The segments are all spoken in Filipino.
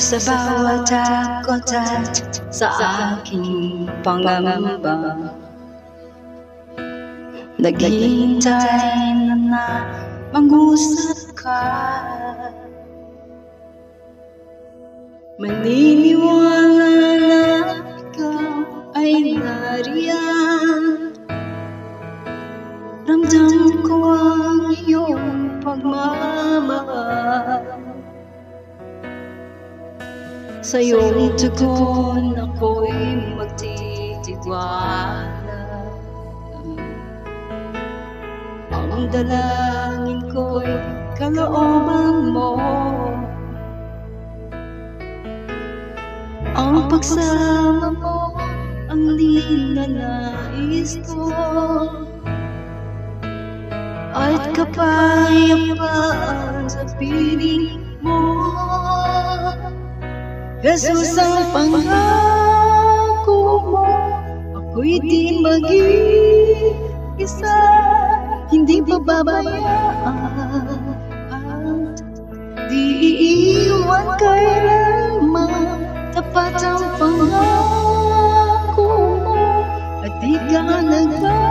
Sa bawat takot at sa aking pangamba, naghihintay na mangusap ka. Maniniwala na ikaw ay nariyan. Ramdam ko ang iyong pagmamahal. Sa iyong tugon ako'y magtitiwala. Ang dalangin ko'y kalooban mo. Ang pagsama mo ang ninanais ko, at kapayapaan sa piling mo. Jesus, ang pangako mo, ako'y di mag-iisa, hindi pababayaan at di iiwan kailanman. Tapat ang pangako mo at di ka nagbabago.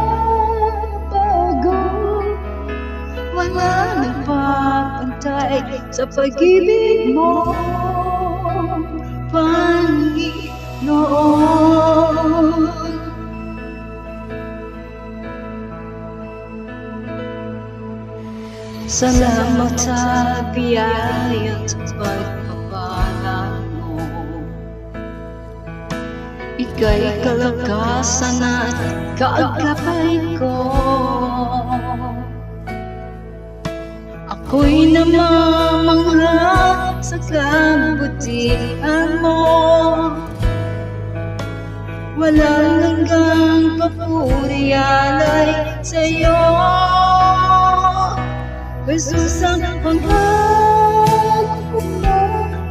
Wala nagpapantay sa pag-ibig mo, Panginoon. Salamat sa biyaya at pagpapala mo. Ika'y kalakasan at kaagapay ko. Ako'y namamangha sa kabutihan mo. Walang hanggang papuri alay sa'yo. Jesus, ang pangako mo,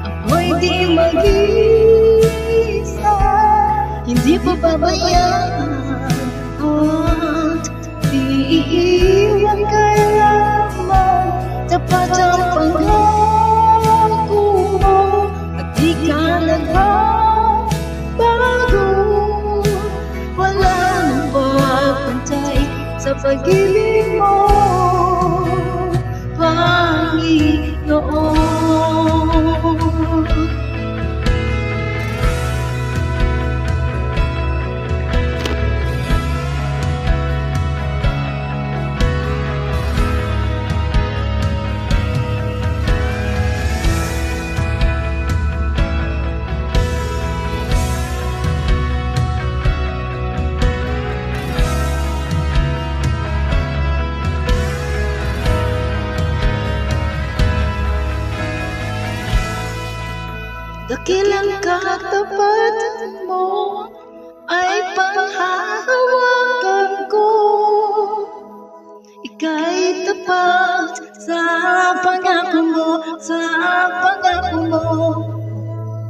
ako'y di mag-isa, hindi pababayaan at di iiwan kailanman. Tapat ang pangako mo at di ka nagbabago. Wala nang papantay sa pag-ibig mo, Panginoon. Dakilang katapatan mo ay panghahawakan ko. Ika'y tapat sa pangako mo, sa pangako mo.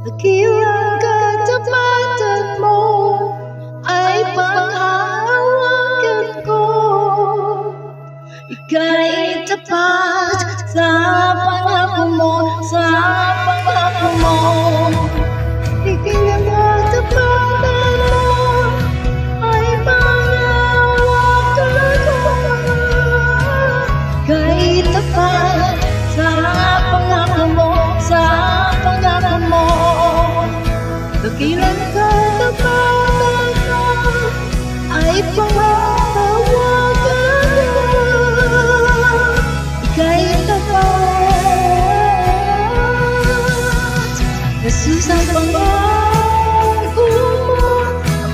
Dakilang katapatan mo ay panghahawakan ko. Ika'y tapat sa pangako mo, sa pangako mo. Dakilang katapatan mo ay panghahawakan ko. Ika'y tapat sa pangako mo, sa pangako mo. Dakilang katapatan mo ay panghahawakan ko. Ika'y tapat. Jesus, ang pangako mo,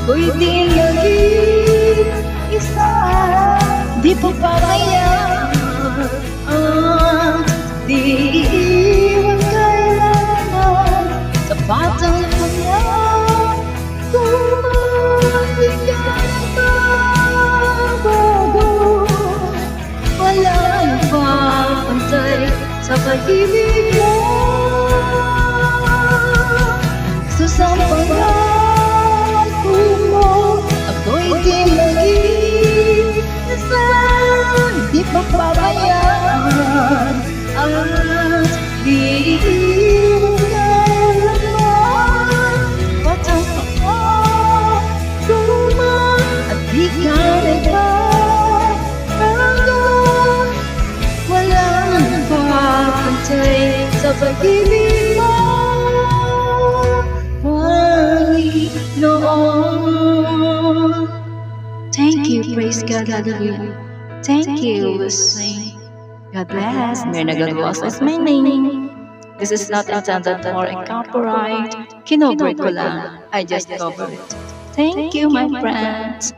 ako'y di mag-iisa, di pababayaan at di iiwan kailanman. Tapat ang pangako mo, di ka nagbabago. Wala nang papantay sa pag-ibig mo. Jesus, ang pangako mo, ako'y di mag-iisa, di pababayaan at di iiwan pag-ibig mo, Panginoon. Thank you, praise God, hallelujah. Thank you, Lucy. God bless. Mirna Galwas is my name. This is not intended for a copyright. Kinover ko lang. I just cover it. Thank you, my friends.